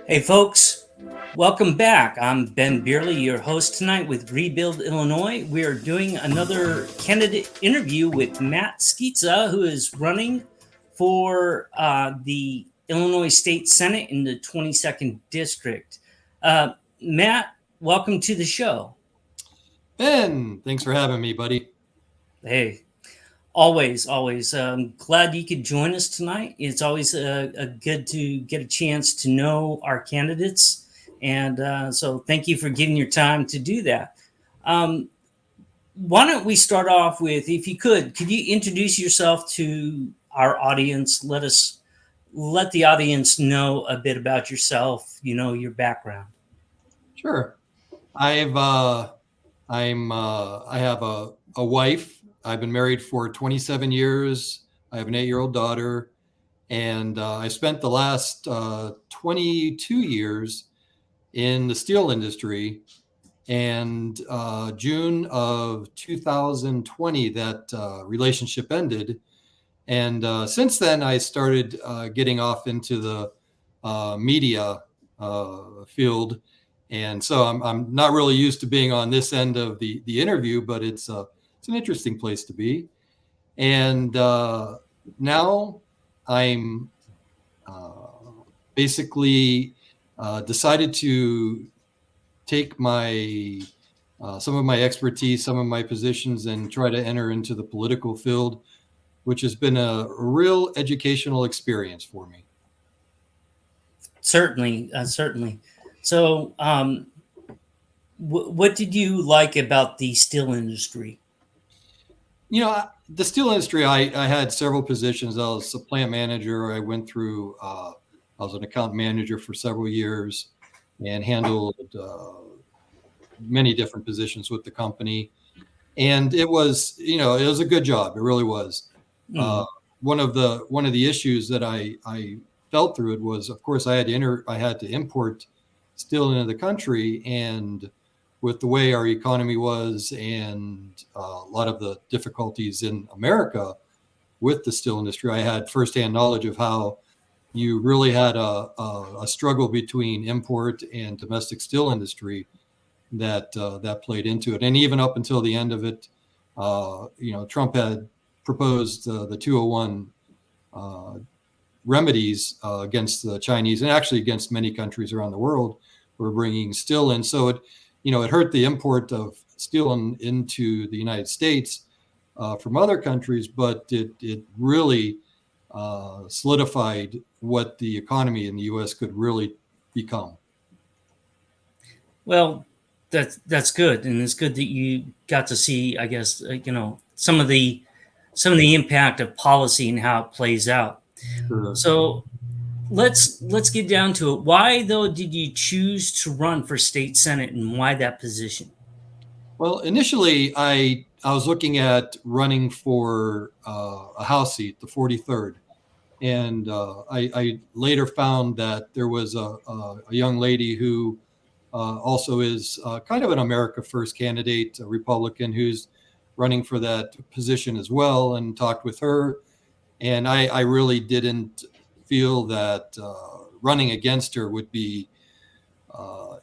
Hey, folks, welcome back. I'm Ben Beirly, your host tonight with Rebuild Illinois. We are doing another candidate interview with Matt Skica, who is running for the Illinois State Senate in the 22nd District. Matt, welcome to the show. Ben, thanks for having me, buddy. Hey, always. Glad you could join us tonight. It's always a good to get a chance to know our candidates. And so thank you for giving your time to do that. Um, why don't we start off with, if you could you introduce yourself to our audience? Let the audience know a bit about yourself, your background. Sure. I've I have a wife. I've been married for 27 years. I have an 8-year-old daughter, and I spent the last 22 years in the steel industry. And June of 2020, that relationship ended. And since then, I started getting off into the media field, and so I'm not really used to being on this end of the interview, but it's an interesting place to be. And now I'm basically decided to take my some of my expertise, some of my positions, and try to enter into the political field, which has been a real educational experience for me. Certainly. So, what did you like about the steel industry? The steel industry, I had several positions. I was a plant manager. I was an account manager for several years and handled many different positions with the company. And it was a good job. It really was. Uh, Mm. one of the issues that I felt through it was, of course, I had to import steel into the country, and with the way our economy was and a lot of the difficulties in America with the steel industry, I had firsthand knowledge of how you really had a struggle between import and domestic steel industry that played into it. And even up until the end of it, Trump had proposed the 201 uh, remedies against the Chinese and actually against many countries around the world who were bringing steel in. So it hurt the import of steel into the United States from other countries, but it really solidified what the economy in the U.S. could really become. Well, that's good, and it's good that you got to see, I guess, some of the impact of policy and how it plays out. Sure. So let's get down to it. Why though did you choose to run for state senate, and why that position? Well, initially, I was looking at running for a House seat, the 43rd, and I later found that there was a young lady who also is kind of an America First candidate, a Republican, who's running for that position as well, and talked with her. And I really didn't feel that running against her would be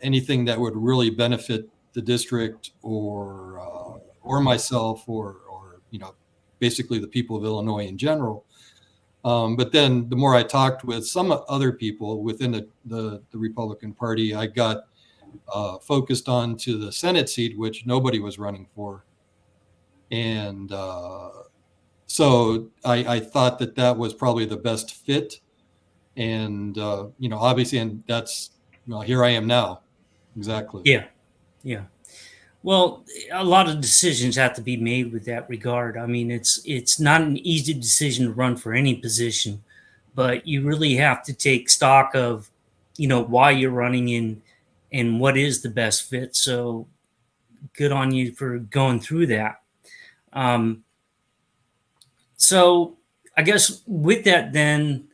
anything that would really benefit the district or myself or basically the people of Illinois in general. But then the more I talked with some other people within the Republican Party, I got focused on to the Senate seat, which nobody was running for. And so I thought that was probably the best fit. And, obviously, and that's, here I am now. Exactly. Yeah, yeah. Well, a lot of decisions have to be made with that regard. I mean, it's not an easy decision to run for any position, but you really have to take stock of, why you're running in and what is the best fit. So good on you for going through that. Um, so I guess with that, then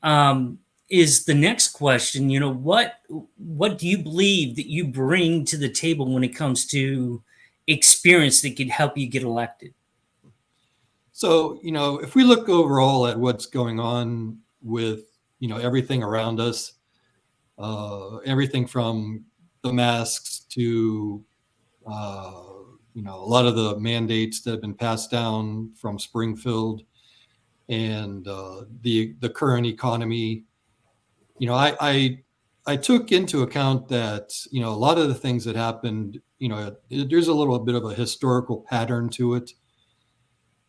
um, is the next question. What do you believe that you bring to the table when it comes to experience that could help you get elected? So, if we look overall at what's going on with, everything around us, everything from the masks to a lot of the mandates that have been passed down from Springfield and the current economy. I took into account that a lot of the things that happened. There's a little bit of a historical pattern to it,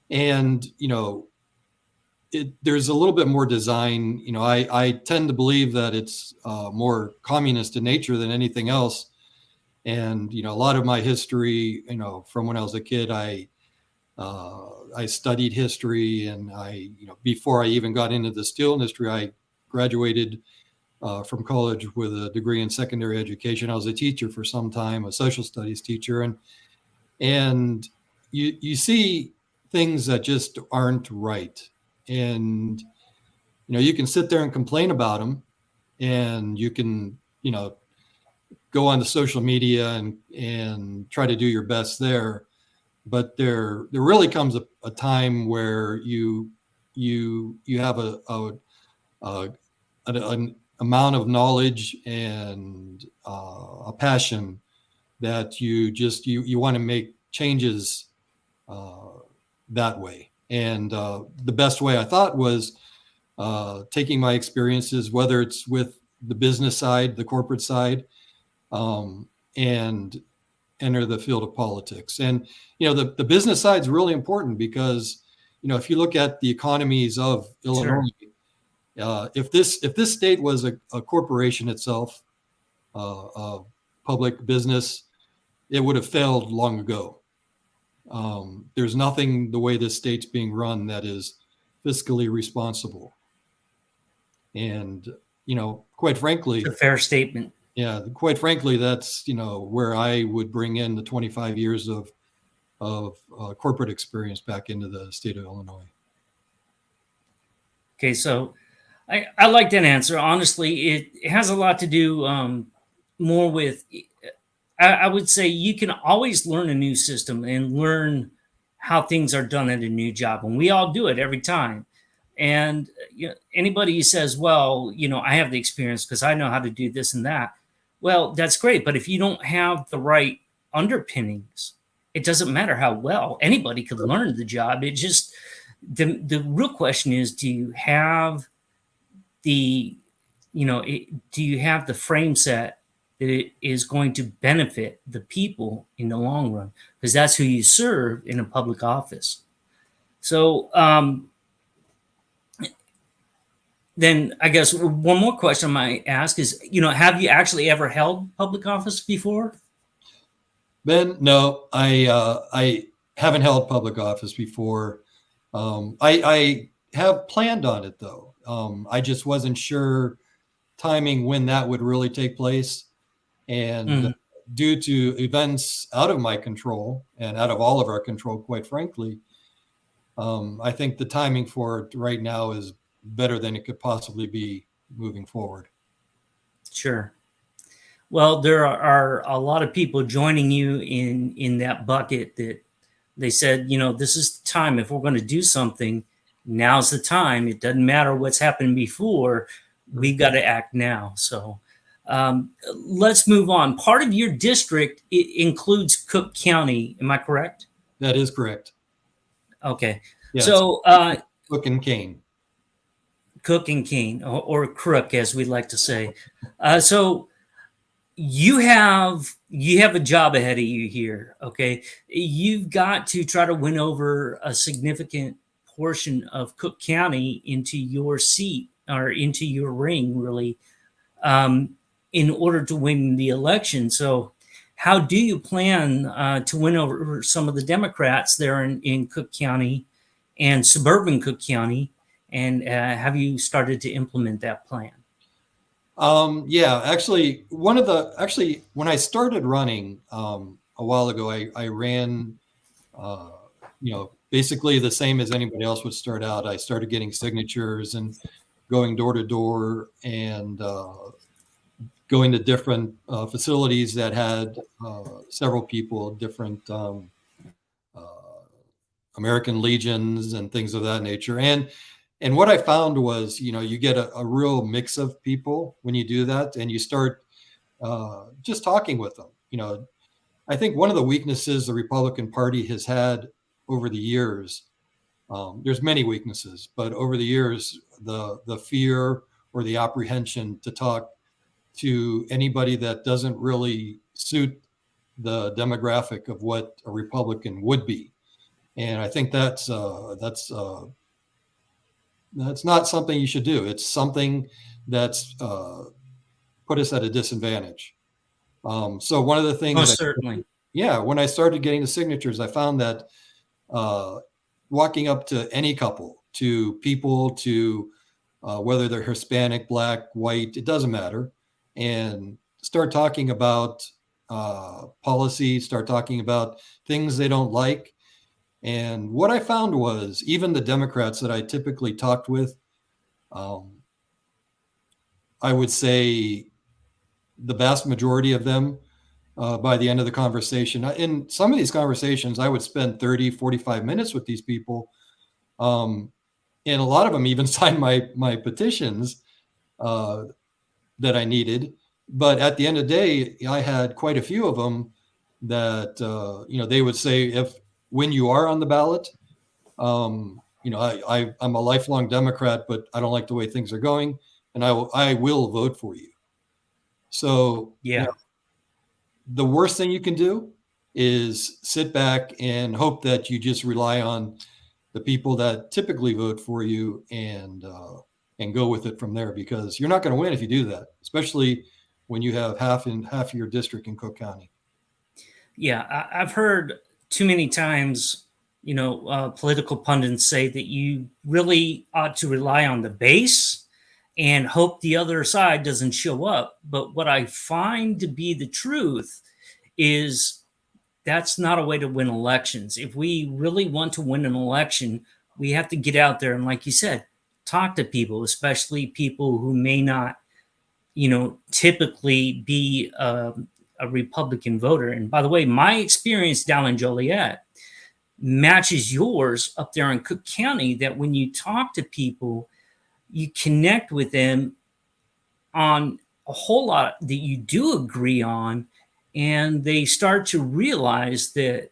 and there's a little bit more design. I tend to believe that it's more communist in nature than anything else. And a lot of my history, from when I was a kid, I studied history, and before I even got into the steel industry, I graduated from college with a degree in secondary education. I was a teacher for some time, a social studies teacher, and you see things that just aren't right, and you can sit there and complain about them, and you can go on the social media and try to do your best there. But there really comes a time where you have an amount of knowledge and a passion that you want to make changes that way. And the best way I thought was taking my experiences, whether it's with the business side, the corporate side, and enter the field of politics. And the business side is really important because if you look at the economies of Illinois, sure. If this state was a corporation itself, a public business, it would have failed long ago. There's nothing the way this state's being run that is fiscally responsible. And quite frankly, it's a fair statement. Yeah, quite frankly, that's where I would bring in the 25 years of corporate experience back into the state of Illinois. Okay, so I like that answer. Honestly, it has a lot to do more with. I would say you can always learn a new system and learn how things are done at a new job, and we all do it every time. And anybody who says, "Well, I have the experience because I know how to do this and that," well, that's great. But if you don't have the right underpinnings, it doesn't matter how well anybody could learn the job. It just the real question is, do you have the do you have the frame set that it is going to benefit the people in the long run? Because that's who you serve in a public office. So then I guess one more question I might ask is, have you actually ever held public office before? Ben, no, I haven't held public office before. I have planned on it though. I just wasn't sure timing when that would really take place. And due to events out of my control and out of all of our control, quite frankly, I think the timing for it right now is better than it could possibly be moving forward. Sure. Well, there are a lot of people joining you in that bucket that they said, this is the time. If we're going to do something, now's the time. It doesn't matter what's happened before. We've got to act now. So let's move on. Part of your district includes Cook County. Am I correct? That is correct. Okay. Yeah, so Cook and Kane. Cook and Kane, or Crook, as we like to say. So you have a job ahead of you here. Okay. You've got to try to win over a significant portion of Cook County into your seat or into your ring, really, in order to win the election. So how do you plan to win over some of the Democrats there in Cook County and suburban Cook County? And have you started to implement that plan? Yeah, actually, when I started running a while ago, I ran, basically the same as anybody else would start out. I started getting signatures and going door to door and going to different facilities that had several people, different American Legions and things of that nature. And And what I found was, you get a real mix of people when you do that, and you start just talking with them. I think one of the weaknesses the Republican Party has had over the years, there's many weaknesses, but over the years, the fear or the apprehension to talk to anybody that doesn't really suit the demographic of what a Republican would be. And I think that's not something you should do. It's something that's put us at a disadvantage. So one of the things, Most certainly. yeah, when I started getting the signatures, I found that uh, walking up to any couple, to people, to whether they're Hispanic, Black, white, it doesn't matter, and start talking about policy, start talking about things they don't like. And what I found was even the Democrats that I typically talked with, um, I would say the vast majority of them, by the end of the conversation, in some of these conversations, I would spend 30, 45 minutes with these people. Um, and a lot of them even signed my petitions uh, that I needed. But at the end of the day, I had quite a few of them that, they would say, if when you are on the ballot, I'm a lifelong Democrat, but I don't like the way things are going, and I will vote for you. So, Yeah. the worst thing you can do is sit back and hope that you just rely on the people that typically vote for you, and go with it from there, because you're not going to win if you do that, especially when you have half of your district in Cook County. Yeah, I've heard too many times, political pundits say that you really ought to rely on the base and hope the other side doesn't show up. But what I find to be the truth is that's not a way to win elections. If we really want to win an election, we have to get out there and, like you said, talk to people, especially people who may not, typically be a Republican voter. And by the way, my experience down in Joliet matches yours up there in Cook County, that when you talk to people, you connect with them on a whole lot that you do agree on, and they start to realize that,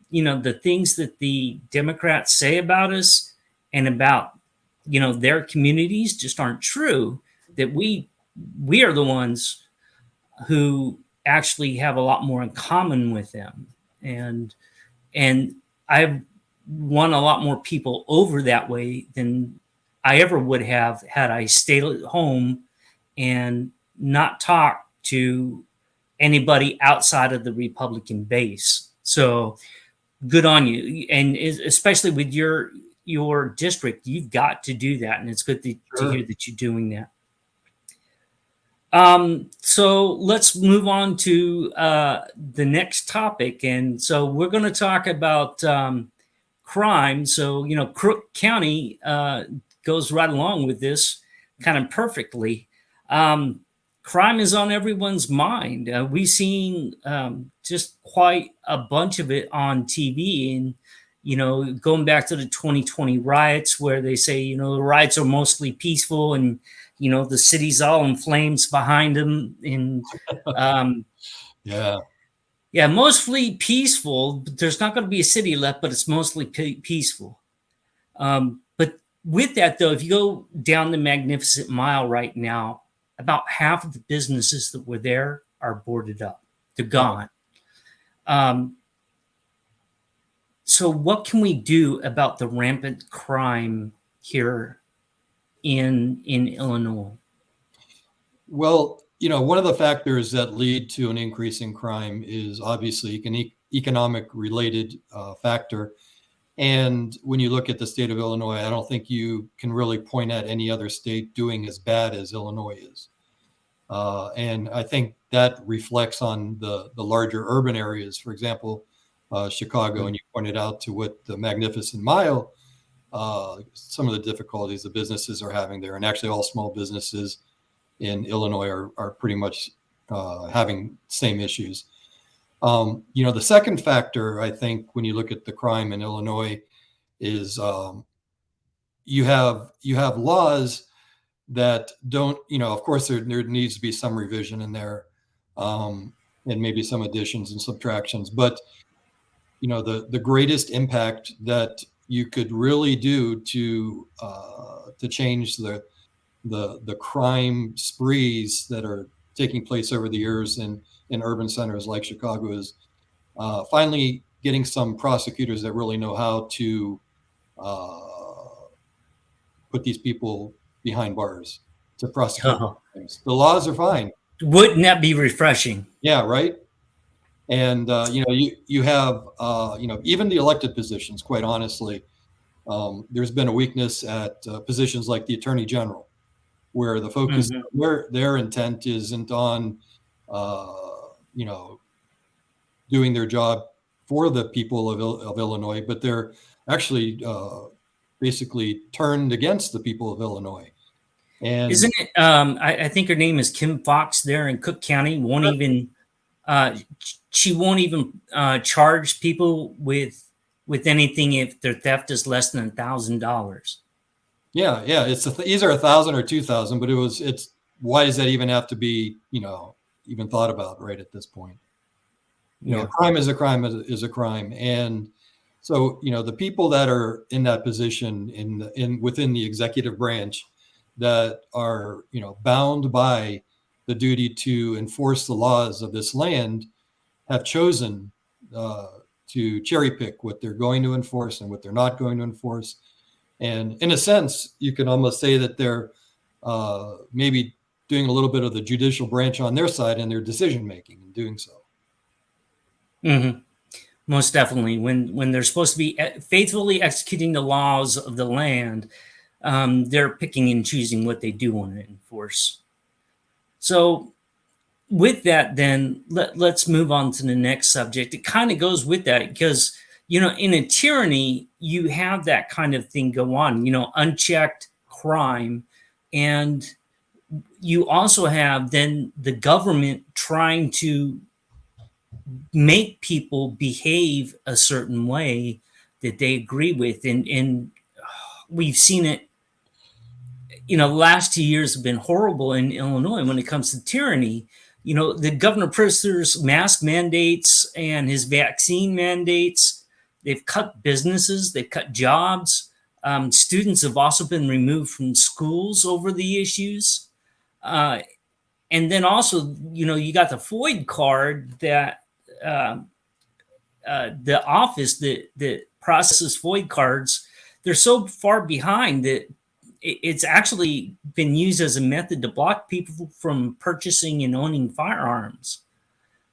the things that the Democrats say about us and about, their communities just aren't true, that we are the ones who actually have a lot more in common with them. And I've won a lot more people over that way than I ever would have had I stayed at home and not talk to anybody outside of the Republican base. So good on you, and especially with your district, you've got to do that, and it's good to Sure. hear that you're doing that. So let's move on to the next topic. And so we're going to talk about crime. So, Crook County goes right along with this kind of perfectly. Um, Crime is on everyone's mind. We've seen just quite a bunch of it on TV. And, going back to the 2020 riots, where they say, the riots are mostly peaceful, and the city's all in flames behind them. And um, Yeah. yeah, mostly peaceful. But there's not going to be a city left, but it's mostly peaceful. But with that, though, if you go down the Magnificent Mile right now, about half of the businesses that were there are boarded up. They're Wow. gone. Um, so what can we do about the rampant crime here in Illinois? Well, one of the factors that lead to an increase in crime is obviously an economic related factor. And when you look at the state of Illinois, I don't think you can really point at any other state doing as bad as Illinois is. And I think that reflects on the larger urban areas. For example, Chicago, and you pointed out to what the Magnificent Mile, some of the difficulties the businesses are having there, and actually all small businesses in Illinois are pretty much having same issues. The second factor, I think, when you look at the crime in Illinois is you have laws that don't, of course there needs to be some revision in there, and maybe some additions and subtractions, but the greatest impact that you could really do to change the crime sprees that are taking place over the years in urban centers like Chicago is finally getting some prosecutors that really know how to put these people behind bars to prosecute Oh, crimes. The laws are fine. wouldn't that be refreshing? Yeah, right. And you have even the elected positions. Quite honestly, there's been a weakness at positions like the attorney general, where the focus, Hmm. their intent isn't on uh, you know doing their job for the people of Illinois, but they're actually basically turned against the people of Illinois. And Isn't it? I think her name is Kim Fox there in Cook County. Won't even she won't even charge people with anything if their theft is less than $1,000. yeah, it's either 1,000 or 2,000, but it's why does that even have to be even thought about right at this point? A Yeah. crime is a crime is a crime, and so the people that are in that position in within the executive branch that are bound by the duty to enforce the laws of this land have chosen uh, to cherry pick what they're going to enforce and what they're not going to enforce. And in a sense, you can almost say that they're maybe doing a little bit of the judicial branch on their side in their decision making in doing so. Hmm. Most definitely. When they're supposed to be faithfully executing the laws of the land, they're picking and choosing what they do want to enforce. So with that, then let's move on to the next subject. It kind of goes with that because, in a tyranny, you have that kind of thing go on, unchecked crime. And you also have then the government trying to make people behave a certain way that they agree with. And we've seen it, the last 2 years have been horrible in Illinois when it comes to tyranny. The Governor Pritzker's mask mandates and his vaccine mandates, they've cut businesses, they've cut jobs. Students have also been removed from schools over the issues. Uh, and then also, you got the Floyd card that uh, the office that processes Floyd cards, they're so far behind that it's actually been used as a method to block people from purchasing and owning firearms.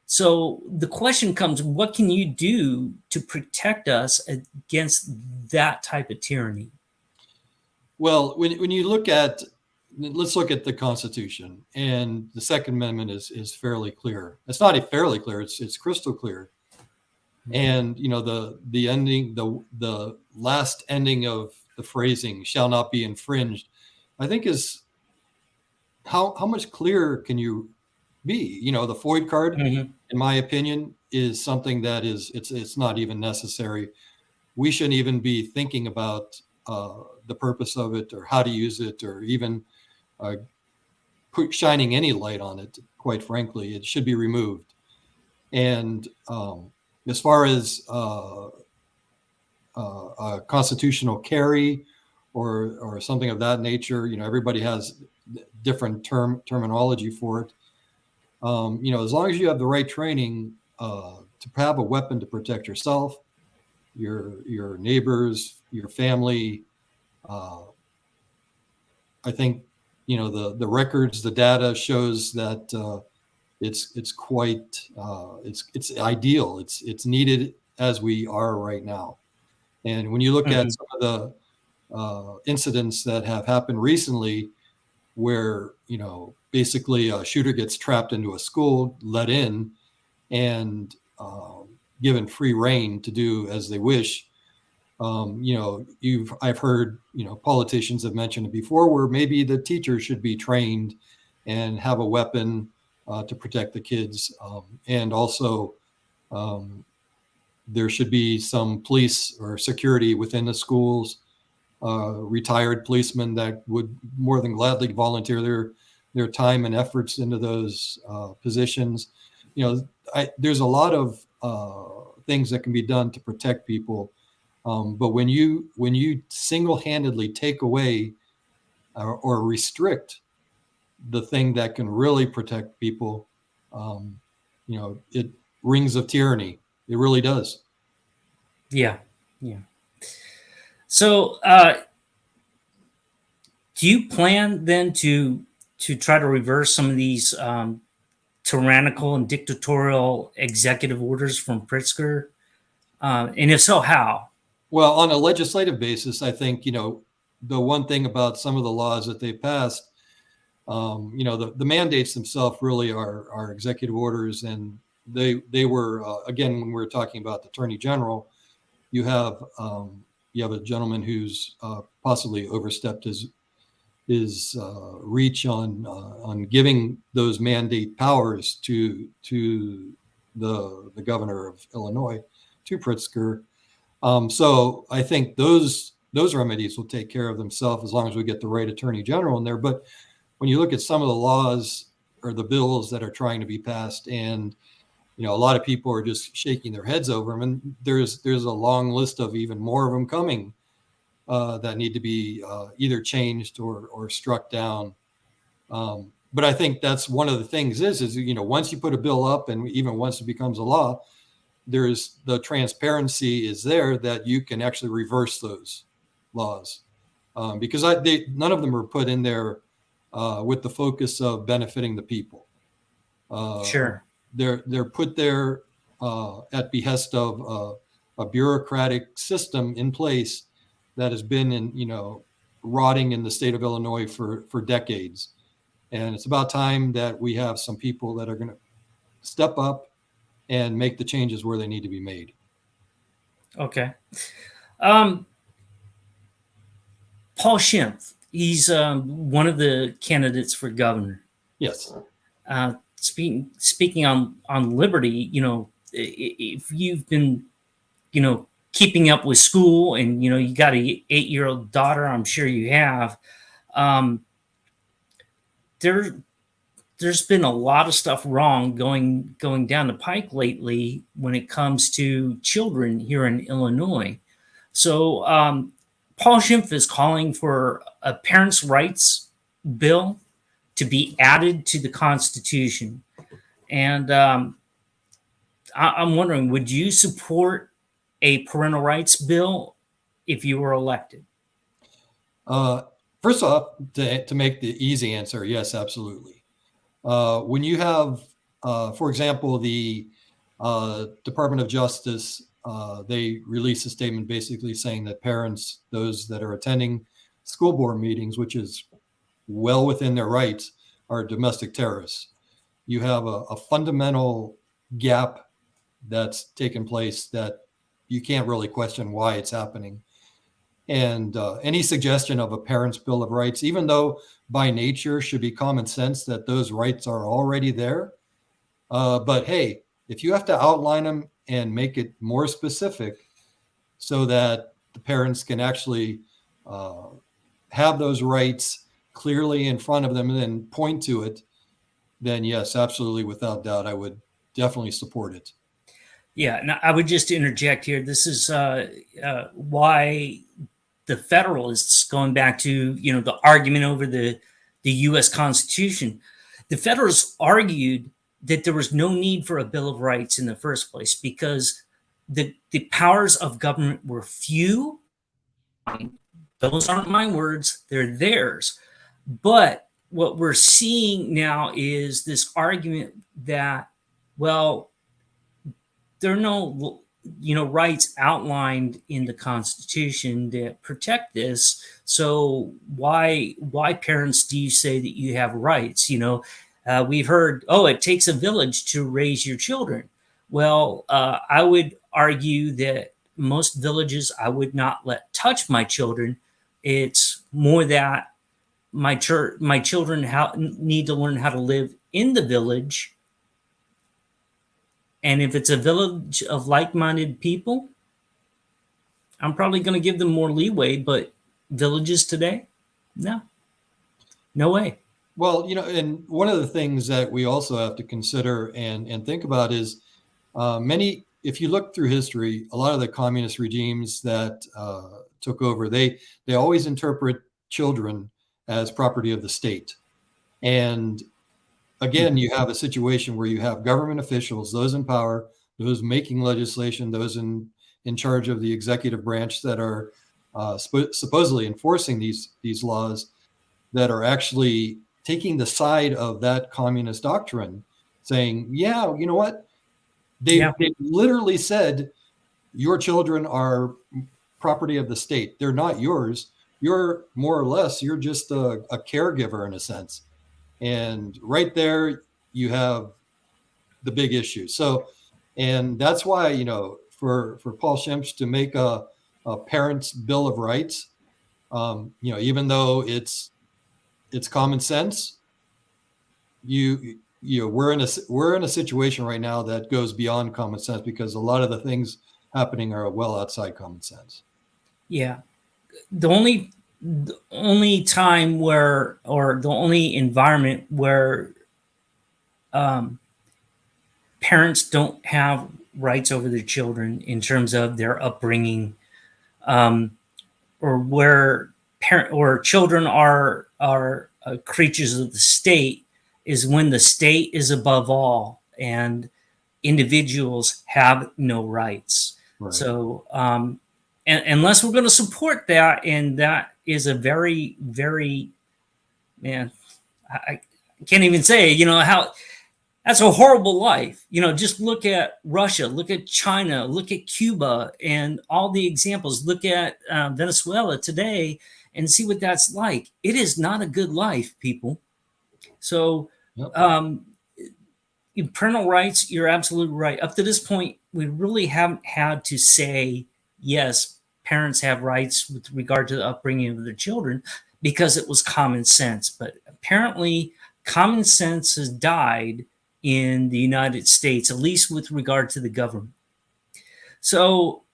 So the question comes, what can you do to protect us against that type of tyranny? Well, when you let's look at the Constitution, and the Second Amendment is fairly clear. It's not fairly clear; it's crystal clear. And the ending, the last ending of the phrasing "shall not be infringed," I think is how much clearer can you be? The Floyd card, Mm-hmm. in my opinion, is something that it's not even necessary. We shouldn't even be thinking about the purpose of it or how to use it or even uh, shining any light on it. Quite frankly, it should be removed. And as far as a constitutional carry or something of that nature, everybody has different terminology for it. As long as you have the right training to have a weapon to protect yourself, your neighbors, your family, I think the records, the data shows that it's quite it's ideal. It's needed as we are right now. And when you look at Mm-hmm. some of the incidents that have happened recently, where basically a shooter gets trapped into a school, let in, and given free reign to do as they wish. I've heard politicians have mentioned it before, where maybe the teachers should be trained and have a weapon to protect the kids, and also there should be some police or security within the schools retired policemen that would more than gladly volunteer their time and efforts into those positions. You know, there's a lot of things that can be done to protect people, but when you single-handedly take away or restrict the thing that can really protect people, it rings of tyranny. It really does. Yeah, yeah. So, do you plan then to try to reverse some of these tyrannical and dictatorial executive orders from Pritzker? And if so, how? Well, on a legislative basis, I think, the one thing about some of the laws that they passed, the mandates themselves really are executive orders, and they were again, when we're talking about the Attorney General, you have a gentleman who's possibly overstepped his reach on giving those mandate powers to the governor of Illinois, to Pritzker. So I think those remedies will take care of themselves as long as we get the right attorney general in there. But when you look at some of the laws or the bills that are trying to be passed, and a lot of people are just shaking their heads over them, and there's a long list of even more of them coming that need to be either changed or struck down. But I think that's one of the things is once you put a bill up, and even once it becomes a law, there's the transparency is there that you can actually reverse those laws, because none of them are put in there with the focus of benefiting the people. Sure. They're put there at behest of a bureaucratic system in place that has been rotting in the state of Illinois for decades. And it's about time that we have some people that are going to step up and make the changes where they need to be made. Okay. Paul Schimpf, he's one of the candidates for governor. Yes. Speaking on liberty, if you've been, keeping up with school, and you got a 8-year-old daughter, I'm sure you have. There's been a lot of stuff wrong going down the pike lately when it comes to children here in Illinois. So Paul Schimpf is calling for a parents' rights bill to be added to the Constitution. And I'm wondering, would you support a parental rights bill if you were elected? First off, to make the easy answer, yes, absolutely. When you have, for example, the Department of Justice, they released a statement basically saying that parents, those that are attending school board meetings, which is well within their rights, are domestic terrorists. You have a fundamental gap that's taken place that you can't really question why it's happening. And any suggestion of a parent's bill of rights, even though by nature should be common sense that those rights are already there. But hey, if you have to outline them and make it more specific so that the parents can actually have those rights clearly in front of them and then point to it, then yes, absolutely, without doubt, I would definitely support it. Yeah, and I would just interject here. This is why the Federalists, going back to the argument over the U.S. Constitution, the Federalists argued that there was no need for a Bill of Rights in the first place because the powers of government were few. Those aren't my words; they're theirs. But what we're seeing now is this argument that, well, there are no rights outlined in the Constitution that protect this. So why parents do you say that you have rights? We've heard, it takes a village to raise your children. Well, I would argue that most villages I would not let touch my children. It's more that my children need to learn how to live in the village. And if it's a village of like-minded people, I'm probably going to give them more leeway. But villages today? No, no way. Well, and one of the things that we also have to consider and think about is if you look through history, a lot of the communist regimes that took over, they always interpret children as property of the state. And again, you have a situation where you have government officials, those in power, those making legislation, those in charge of the executive branch that are supposedly enforcing these laws, that are actually taking the side of that communist doctrine, saying, yeah, you know what? Yeah, They literally said your children are property of the state. They're not yours. You're more or less, you're just a caregiver in a sense. And right there, you have the big issue. So, and that's why, for Paul Schimpf to make a parent's bill of rights, even though it's common sense, we're in a situation right now that goes beyond common sense, because a lot of the things happening are well outside common sense. yeah. The only time where, or the only environment where um, parents don't have rights over their children in terms of their upbringing, um, or where parent or children are creatures of the state, is when the state is above all and individuals have no rights. Right. So, unless we're going to support that, and that is a very, very, man, I can't even say, how that's a horrible life. Just look at Russia, look at China, look at Cuba, and all the examples. Look at Venezuela today and see what that's like. It is not a good life, people. So, Yep. parental rights, you're absolutely right. Up to this point, we really haven't had to say, yes, parents have rights with regard to the upbringing of their children, because it was common sense. But apparently, common sense has died in the United States, at least with regard to the government. So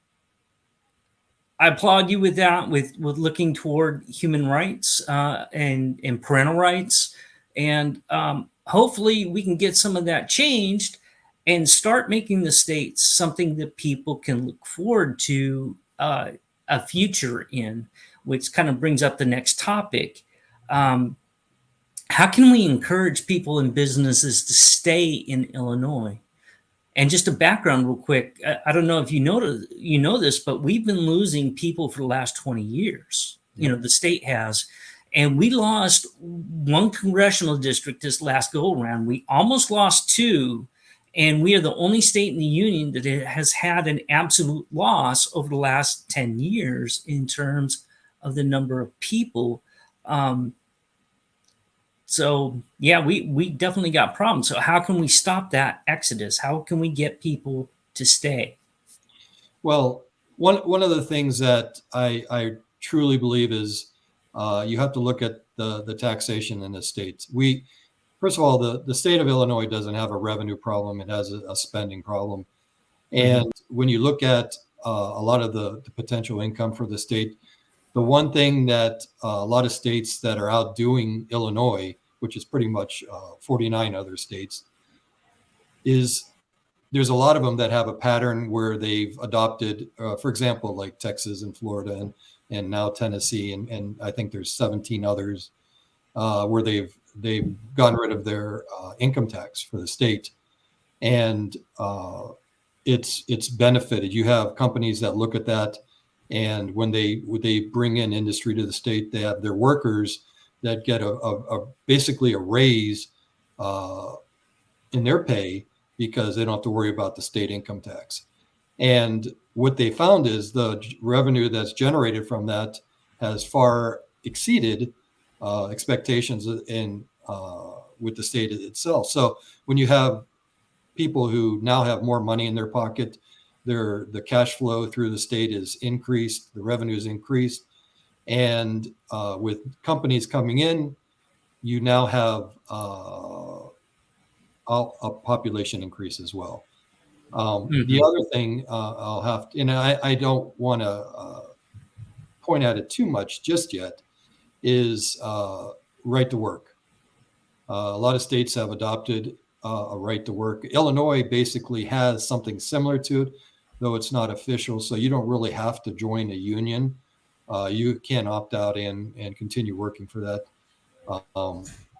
I applaud you with that, with looking toward human rights, and parental rights, and hopefully we can get some of that changed and start making the states something that people can look forward to a future in, which kind of brings up the next topic. Um, how can we encourage people and businesses to stay in Illinois? And just a background real quick, I don't know if you know this, but we've been losing people for the last 20 years. The state has. And we lost one congressional district this last go around. We almost lost two. And we are the only state in the union that has had an absolute loss over the last 10 years in terms of the number of people. So yeah, we definitely got problems. So how can we stop that exodus? How can we get people to stay? Well, one of the things that I truly believe is you have to look at the taxation in the states. First of all, the state of Illinois doesn't have a revenue problem; it has a spending problem. And when you look at a lot of the potential income for the state, the one thing that a lot of states that are outdoing Illinois, which is pretty much 49 other states, is there's a lot of them that have a pattern where they've adopted, for example, like Texas and Florida and now Tennessee, and I think there's 17 others where they've gotten rid of their income tax for the state, and it's benefited. You have companies that look at that, and when they bring in industry to the state, they have their workers that get basically a raise in their pay, because they don't have to worry about the state income tax. And what they found is the revenue that's generated from that has far exceeded expectations with the state itself. So when you have people who now have more money in their pocket, the cash flow through the state is increased, the revenue is increased, and with companies coming in, you now have a population increase as well. The other thing I'll have to, and I don't want to point at it too much just yet is right to work. A lot of states have adopted a right to work. Illinois basically has something similar to it, though it's not official. So you don't really have to join a union. You can opt out and continue working for that.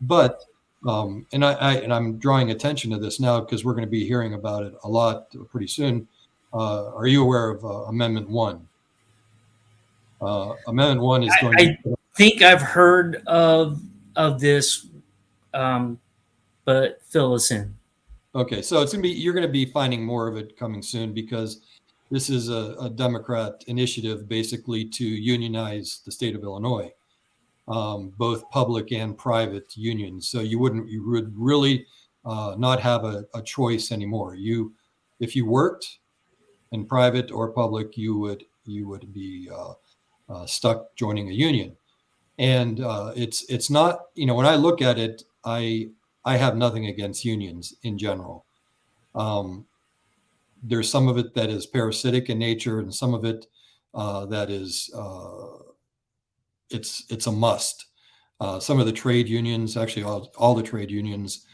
But I'm drawing attention to this now because we're going to be hearing about it a lot pretty soon. Are you aware of Amendment 1? Amendment 1 is going I think I've heard of this, but fill us in. Okay, so you're going to be finding more of it coming soon because this is a Democrat initiative basically to unionize the state of Illinois, both public and private unions. So you would really not have a choice anymore. If you worked in private or public, you would be stuck joining a union. And it's not, when I look at it, I have nothing against unions in general. There's some of it that is parasitic in nature, and some of it that is it's a must. Some of the trade unions, actually all the trade unions,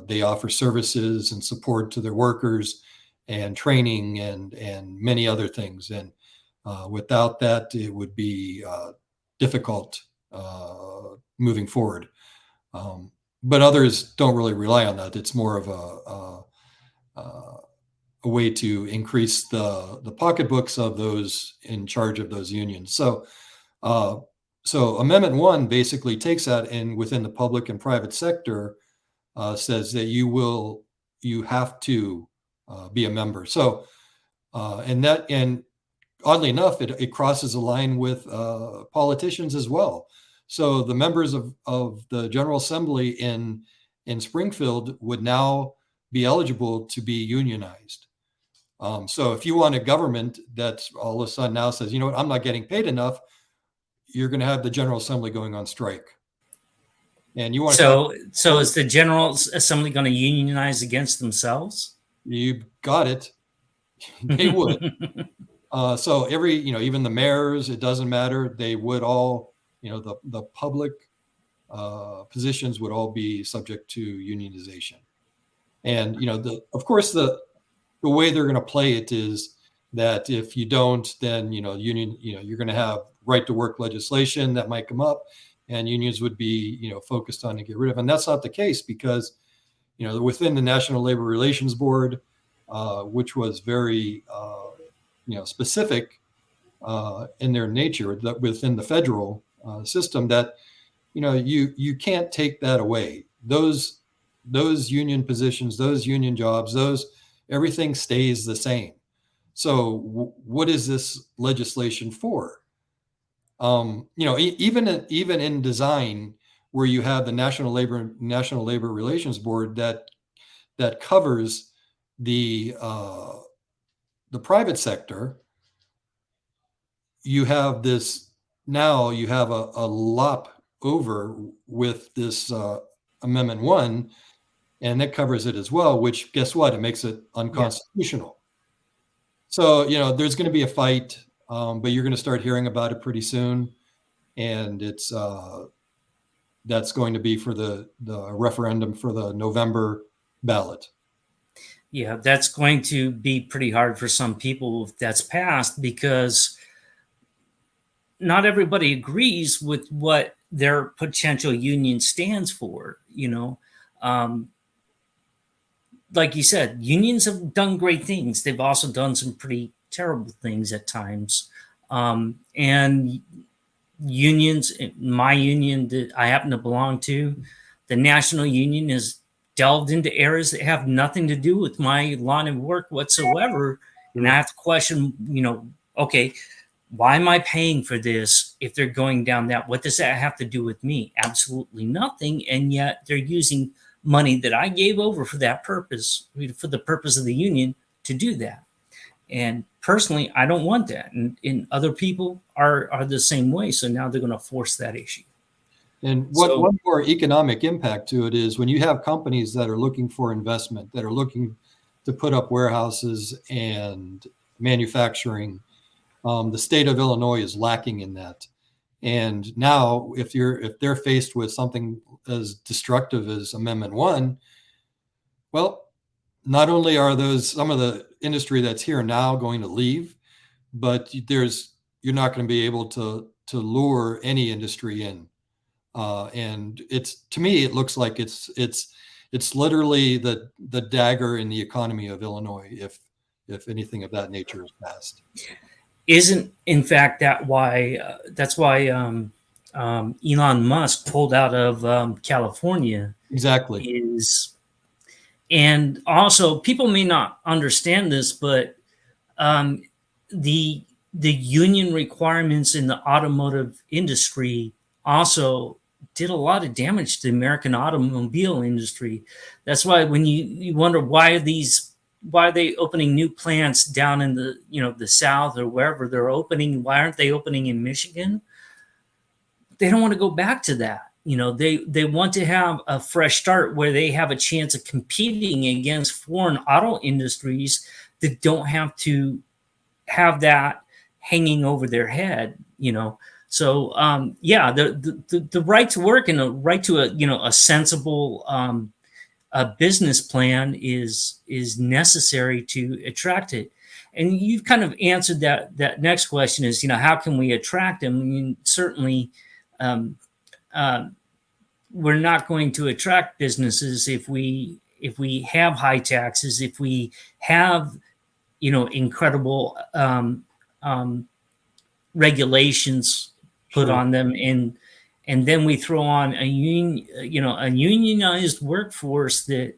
they offer services and support to their workers and training and many other things. And without that, it would be difficult moving forward. But others don't really rely on that. It's more of a way to increase the pocketbooks of those in charge of those unions. So Amendment 1 basically takes that, and within the public and private sector says that you have to be a member. So and oddly enough, it crosses a line with politicians as well. So the members of the General Assembly in Springfield would now be eligible to be unionized. So if you want a government that's all of a sudden now says, you know what, I'm not getting paid enough, you're going to have the General Assembly going on strike. And you want so is the General Assembly going to unionize against themselves? You got it. They would. So even the mayors, it doesn't matter. They would all, the public positions would all be subject to unionization. And, of course, the way they're going to play it is that if you don't, then, you're going to have right to work legislation that might come up, and unions would be, focused on to get rid of. And that's not the case because, within the National Labor Relations Board, which was very, specific in their nature, that within the federal system, that you can't take that away. Those union positions, those union jobs, everything stays the same. So what is this legislation for? Even in design, where you have the National Labor Relations Board that covers the private sector, you have this now. You have a lop over with this Amendment 1, and that covers it as well. Which, guess what? It makes it unconstitutional. So there's going to be a fight, but you're going to start hearing about it pretty soon, and it's that's going to be for the referendum for the November ballot. Yeah, that's going to be pretty hard for some people if that's passed, because not everybody agrees with what their potential union stands for. Like you said, unions have done great things. They've also done some pretty terrible things at times. And unions, my union that I happen to belong to, the National Union, has delved into areas that have nothing to do with my line of work whatsoever. And I have to question, okay, why am I paying for this if they're going down that? What does that have to do with me? Absolutely nothing. And yet they're using money that I gave over for that purpose, for the purpose of the union, to do that. And personally, I don't want that. And other people are the same way. So now they're going to force that issue. And one more economic impact to it is when you have companies that are looking for investment, that are looking to put up warehouses and manufacturing, The state of Illinois is lacking in that. And now, if they're faced with something as destructive as Amendment 1, well, not only are those some of the industry that's here now going to leave, but you're not going to be able to lure any industry in. And it's, to me, it looks like it's literally the dagger in the economy of Illinois if anything of that nature is passed. Isn't in fact that's why Elon Musk pulled out of California Exactly. is, and also people may not understand this, but um, the union requirements in the automotive industry also did a lot of damage to the American automobile industry. That's why when you wonder why are they opening new plants down in the the South or wherever they're opening, why aren't they opening in Michigan? They don't want to go back to that. They want to have a fresh start where they have a chance of competing against foreign auto industries that don't have to have that hanging over their head. So yeah, the right to work and the right to a sensible a business plan is necessary to attract it. And you've kind of answered that next question is, how can we attract them? I mean, certainly um, uh, we're not going to attract businesses if we have high taxes, if we have incredible regulations put Sure. on them, and then we throw on a unionized workforce that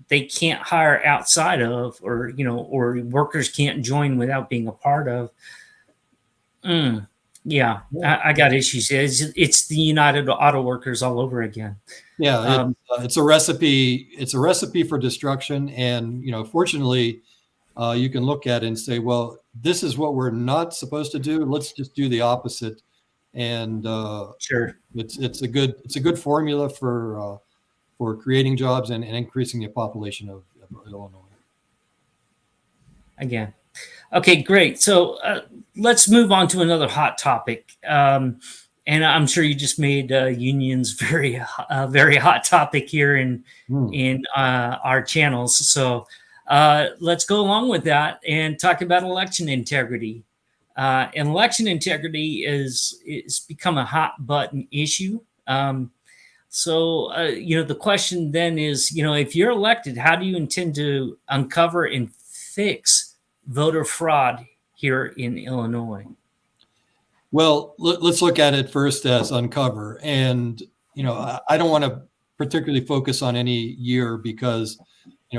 they can't hire outside of, or workers can't join without being a part of. Yeah, Yeah. I got issues. It's the United Auto Workers all over again. Yeah, Um, it's a recipe. It's a recipe for destruction. And fortunately, you can look at it and say, well, this is what we're not supposed to do. Let's just do the opposite. And sure. it's a good formula for creating jobs and increasing the population of Illinois. Again. Okay, great. So let's move on to another hot topic. And I'm sure you just made unions very hot topic here in our channels. So let's go along with that and talk about election integrity. And election integrity is become a hot button issue. So the question then is, if you're elected, how do you intend to uncover and fix voter fraud here in Illinois? Well, let's look at it first as uncover. And, I don't want to particularly focus on any year because,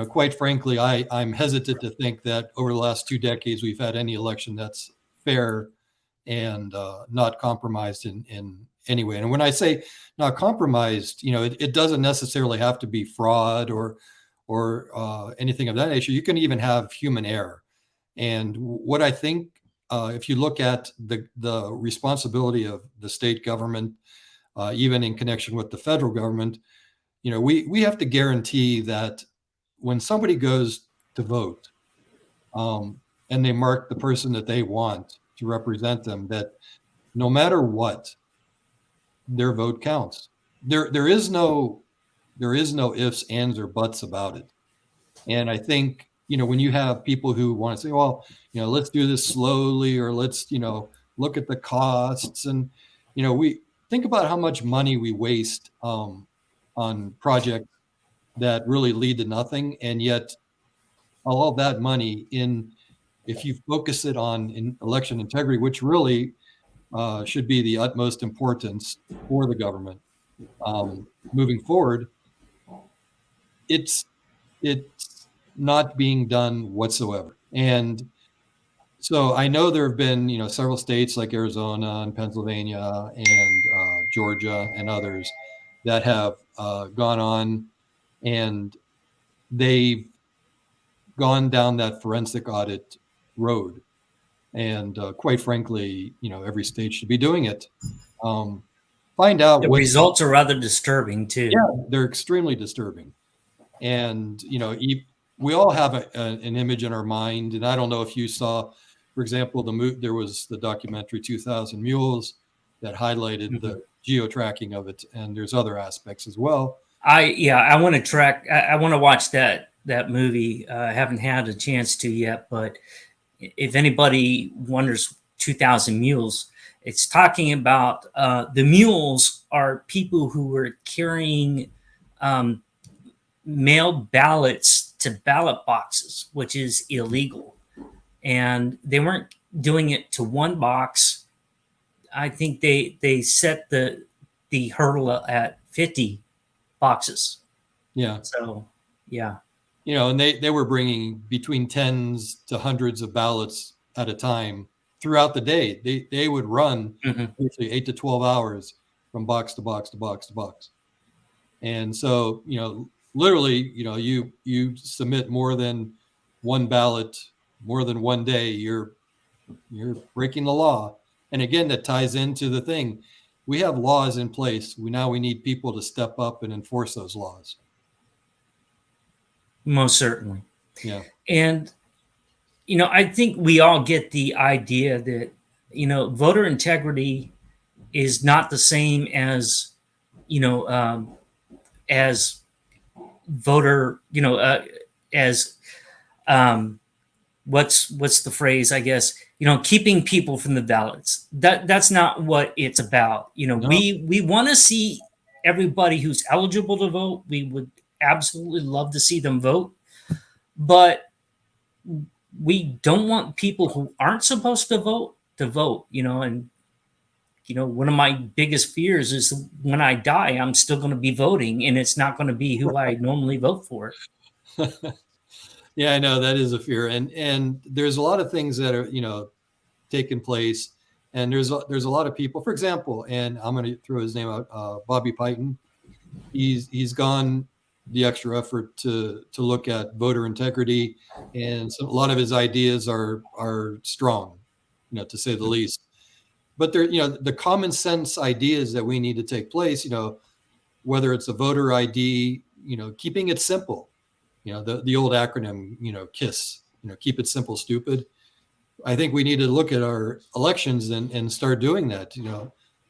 quite frankly, I'm hesitant to think that over the last 2 decades, we've had any election that's fair and not compromised in any way. And when I say not compromised, it doesn't necessarily have to be fraud or anything of that nature. You can even have human error. And what I think, if you look at the responsibility of the state government, even in connection with the federal government, we have to guarantee that when somebody goes to vote and they mark the person that they want to represent them, that no matter what, their vote counts. There is no ifs, ands, or buts about it. And I think, when you have people who want to say, well, let's do this slowly, or let's, look at the costs. And, we think about how much money we waste on projects that really lead to nothing. And yet all of that money if you focus it on in election integrity, which really should be the utmost importance for the government moving forward, it's not being done whatsoever. And so I know there have been, several states like Arizona and Pennsylvania and Georgia and others that have gone on and they've gone down that forensic audit road. And quite frankly, every state should be doing it. Find out The what results are rather disturbing too. they're extremely disturbing. And we all have an image in our mind. And I don't know if you saw For example, there was the documentary 2000 Mules that highlighted Mhm. the geo tracking of it, and there's other aspects as well. I want to track. I want to watch that movie. I haven't had a chance to yet, but if anybody wonders, 2000 Mules, it's talking about the mules are people who were carrying um, mailed ballots to ballot boxes, which is illegal, and they weren't doing it to one box. I think they set the hurdle at 50 boxes. Yeah. So yeah. And they were bringing between tens to hundreds of ballots at a time throughout the day. They would run Mhm. usually 8 to 12 hours from box to box to box to box. And so, literally, you submit more than one ballot, more than one day, you're breaking the law. And again, that ties into the thing. We have laws in place. We need people to step up and enforce those laws. Most certainly. Yeah. And I think we all get the idea that voter integrity is not the same as you know um, as voter as um, what's the phrase, I guess, keeping people from the ballots. That's not what it's about. No. We want to see everybody who's eligible to vote. We would absolutely love to see them vote, but we don't want people who aren't supposed to vote. And one of my biggest fears is when I die, I'm still going to be voting, and it's not going to be who I normally vote for. Yeah, I know that is a fear, and there's a lot of things that are taking place, and there's a lot of people. For example, and I'm going to throw his name out, Bobby Piton. He's gone the extra effort to look at voter integrity, and so a lot of his ideas are strong, to say the least. But they're the common sense ideas that we need to take place. Whether it's a voter ID, keeping it simple. The old acronym, KISS. Keep it simple, stupid. I think we need to look at our elections and start doing that.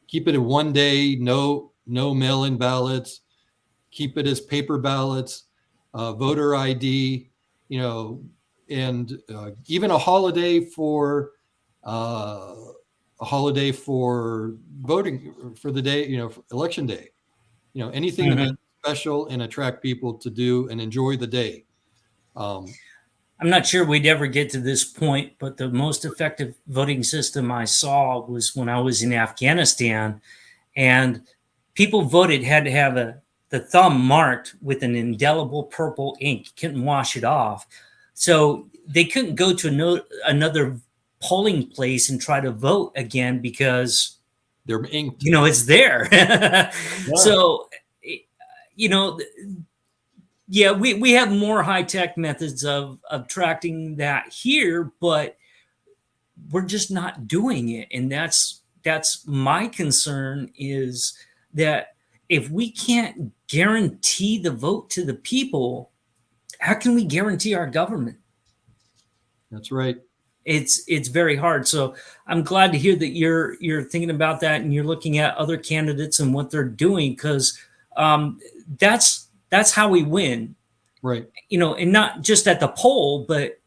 Keep it in one day, no mail-in ballots, keep it as paper ballots, voter ID, and even uh, a holiday for voting for the day, for election day. Anything to make Mhm. it special and attract people to do and enjoy the day. Um, I'm not sure we'd ever get to this point, but the most effective voting system I saw was when I was in Afghanistan, and people voted had to have the thumb marked with an indelible purple ink. You couldn't wash it off, so they couldn't go to another polling place and try to vote again because they're inked. it's there. Yeah. So you know yeah, we have more high tech methods of tracking that here, but we're just not doing it, and that's my concern, is that if we can't guarantee the vote to the people, how can we guarantee our government? That's right. It's very hard. So I'm glad to hear that you're thinking about that, and you're looking at other candidates and what they're doing, because that's how we win. Right. And not just at the poll, but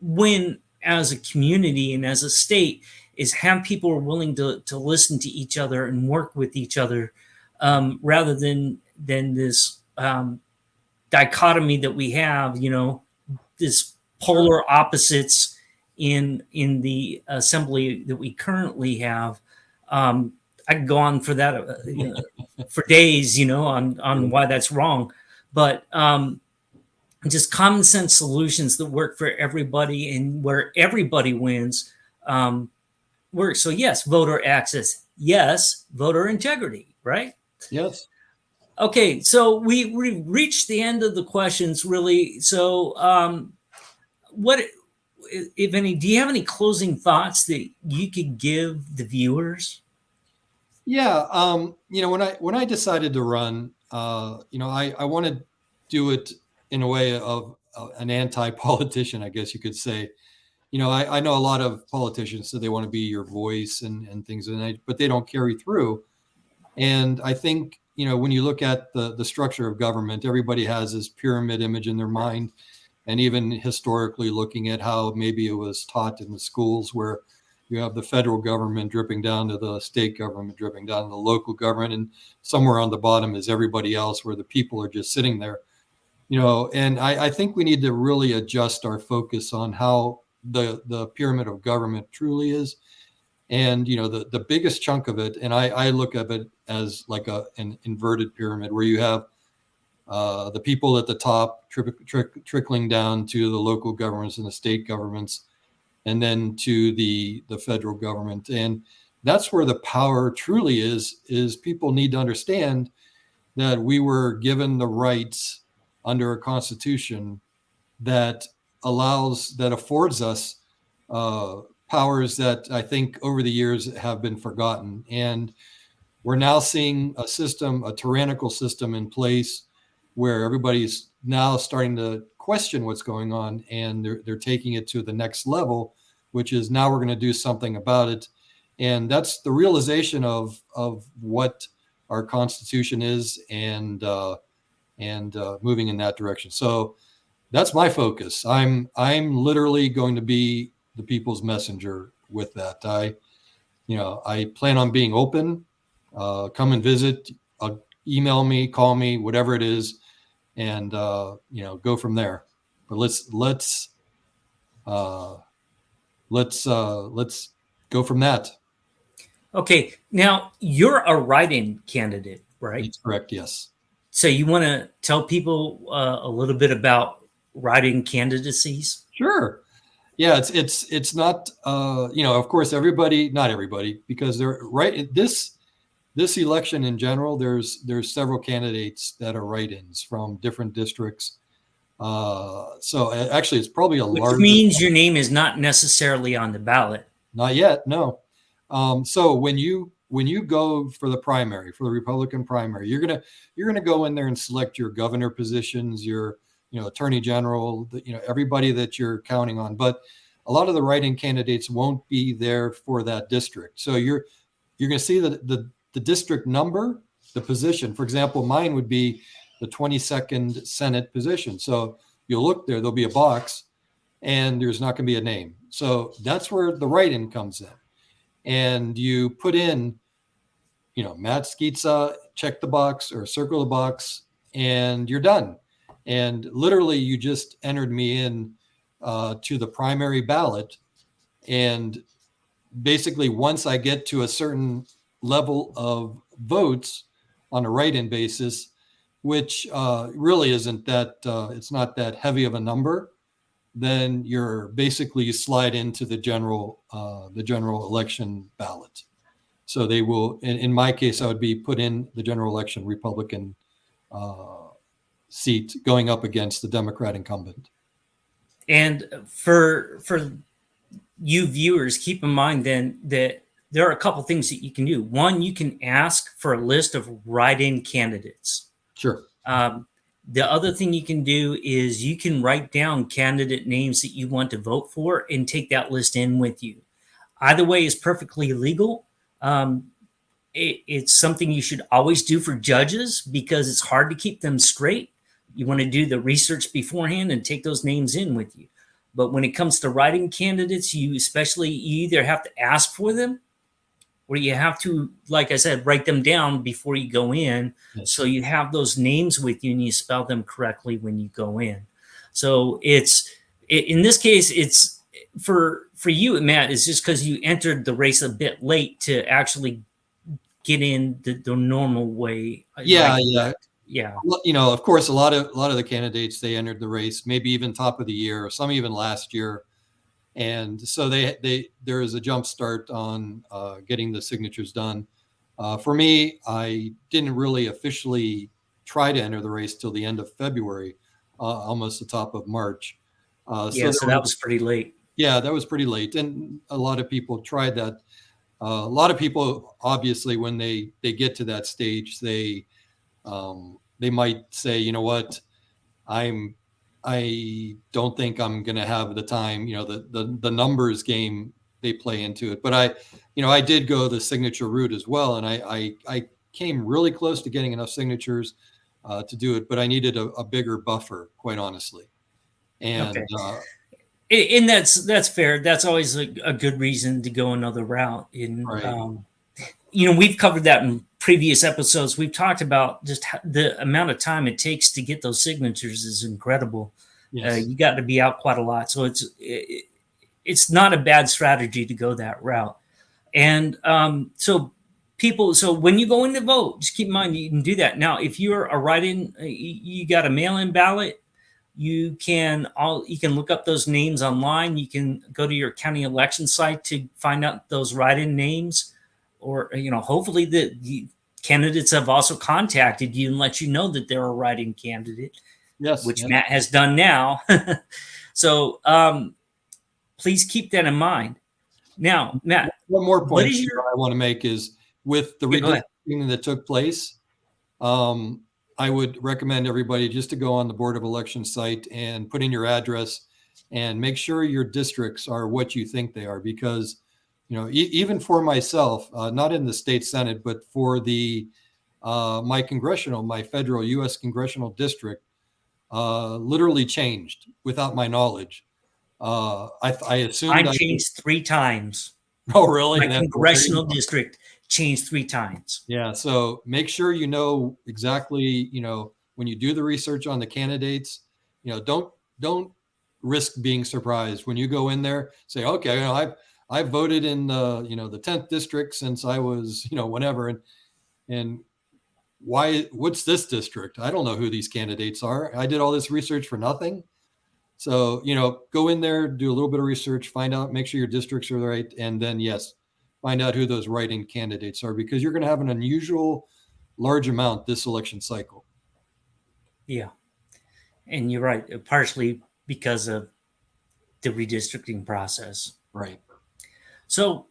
win as a community and as a state, is have people are willing to listen to each other and work with each other, rather than this dichotomy that we have. This Sure. polar opposites in the assembly that we currently have. I could go on for that, for days, on why that's wrong, but just common sense solutions that work for everybody and where everybody wins, work. So yes, voter access. Yes, voter integrity. Right. Yes. Okay, so we reached the end of the questions, really. So, what, if any, do you have any closing thoughts that you could give the viewers? Yeah. When I decided to run, I want to do it in a way of an anti-politician, I guess you could say. I know a lot of politicians say they want to be your voice and things, but they don't carry through. And I think, when you look at the structure of government, everybody has this pyramid image in their mind. And even historically, looking at how maybe it was taught in the schools, where you have the federal government dripping down to the state government, dripping down to the local government, and somewhere on the bottom is everybody else, where the people are just sitting there. And I think we need to really adjust our focus on how the pyramid of government truly is. And the biggest chunk of it, and I look at it as like an inverted pyramid, where you have the people at the top trickling down to the local governments and the state governments, and then to the federal government. And that's where the power truly is people need to understand that we were given the rights under a constitution that affords us powers that I think over the years have been forgotten. And we're now seeing a tyrannical system in place, where everybody's now starting to question what's going on, and they're taking it to the next level, which is now we're going to do something about it. And that's the realization of what our Constitution is, and moving in that direction. So that's my focus. I'm literally going to be the people's messenger with that. I plan on being open. Come and visit. Email me, call me, whatever it is, and go from there. But let's go from that. Okay, now you're a write-in candidate, right? That's correct. Yes. So you want to tell people a little bit about write-in candidacies? Sure. Yeah, it's not of course not everybody, because they're right. This election in general, there's several candidates that are write-ins from different districts. So actually, it's probably Which means your name is not necessarily on the ballot. Not yet, no. So when you go for the primary, for the Republican primary, you're gonna go in there and select your governor positions, your attorney general, everybody that you're counting on. But a lot of the write-in candidates won't be there for that district. So you're going to see the district number, the position. For example, mine would be the 22nd Senate position. So you'll look there, there'll be a box, and there's not going to be a name. So that's where the write-in comes in. And you put in, Matt Skica, check the box or circle the box, and you're done. And literally, you just entered me in to the primary ballot. And basically, once I get to a certain level of votes on a write-in basis, which really isn't that, it's not that heavy of a number, then you slide into the general election ballot. So they will, in my case, I would be put in the general election Republican seat going up against the Democrat incumbent. And for you viewers, keep in mind then that there are a couple things that you can do. One, you can ask for a list of write-in candidates. Sure. The other thing you can do is you can write down candidate names that you want to vote for and take that list in with you. Either way is perfectly legal. It's something you should always do for judges, because it's hard to keep them straight. You want to do the research beforehand and take those names in with you. But when it comes to write-in candidates, you either have to ask for them, or you have to, like I said, write them down before you go in. Yes. So you have those names with you and you spell them correctly when you go in. So in this case, it's for you, Matt, it's just because you entered the race a bit late to actually get in the normal way. Yeah. Of course, a lot of the candidates, they entered the race, maybe even top of the year, or some even last year. And so there is a jump start on getting the signatures done. For me, I didn't really officially try to enter the race till the end of February, almost the top of March. So that was pretty late. Yeah, that was pretty late. And a lot of people tried that. A lot of people, obviously, when they get to that stage, they might say, you know what, I I don't think I'm going to have the time. The numbers game, they play into it. But I did go the signature route as well, and I came really close to getting enough signatures to do it, but I needed a bigger buffer, quite honestly. And Okay. And that's fair. That's always a good reason to go another route. right, We've covered that in previous episodes. We've talked about just the amount of time it takes to get those signatures is incredible. yes, You got to be out quite a lot, so it's not a bad strategy to go that route. And so when you go in to vote, just keep in mind you can do that. Now, if you're a write-in, you got a mail-in ballot. You can look up those names online. You can go to your county election site to find out those write-in names, or hopefully the candidates have also contacted you and let you know that they're a write-in candidate, yes, which yes. Matt has done now. So please keep that in mind. Now, Matt, One more what point is your? I want to make is with the Yeah, go ahead. redistricting that took place. I would recommend everybody just to go on the Board of Elections site and put in your address and make sure your districts are what you think they are. Because, even for myself, not in the state Senate, but for my federal U.S. congressional district, literally changed without my knowledge. I assumed Mine changed 3 times. oh, really? My congressional district changed 3 times. Yeah, so make sure you know exactly, when you do the research on the candidates, don't risk being surprised when you go in there. Say, okay, I've voted in the 10th district since I was whenever, and what's this district? I don't know who these candidates are. I did all this research for nothing. So go in there, do a little bit of research, find out, make sure your districts are right, and then yes, find out who those write-in candidates are, because you're going to have an unusual large amount this election cycle. Yeah. And you're right, partially because of the redistricting process. Right. So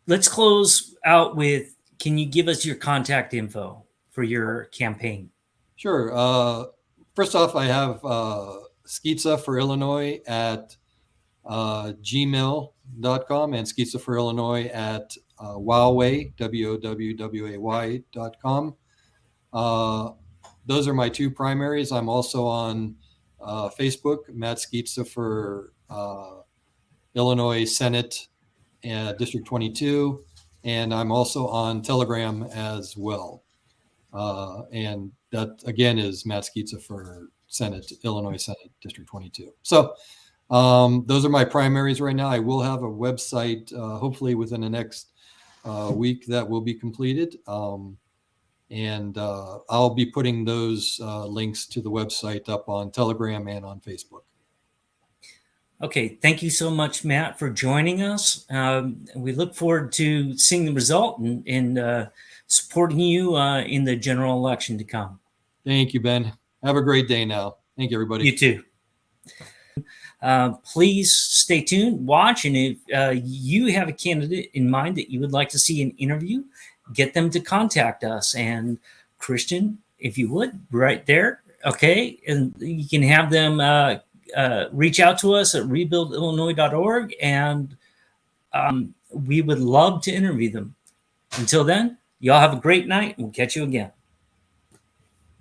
let's close out with, can you give us your contact info for your campaign? Sure. First off, I have Skica for Illinois at gmail.com and Skica for Illinois at Wowway, WOWWAY.com. Those are my two primaries. I'm also on Facebook, Matt Skica for Illinois Senate District 22. And I'm also on Telegram as well. And that, again, is Matt Skica for Illinois Senate District 22. So those are my primaries right now. I will have a website, hopefully within the next week, that will be completed. And I'll be putting those links to the website up on Telegram and on Facebook. Okay, thank you so much, Matt, for joining us. We look forward to seeing the result and supporting you in the general election to come. Thank you, Ben. Have a great day now. Thank you, everybody. You too. Please stay tuned, watch, and if you have a candidate in mind that you would like to see an interview, get them to contact us. And Christian, if you would, right there, okay, and you can have them reach out to us at rebuildillinois.org, and we would love to interview them. Until then, y'all have a great night, and we'll catch you again.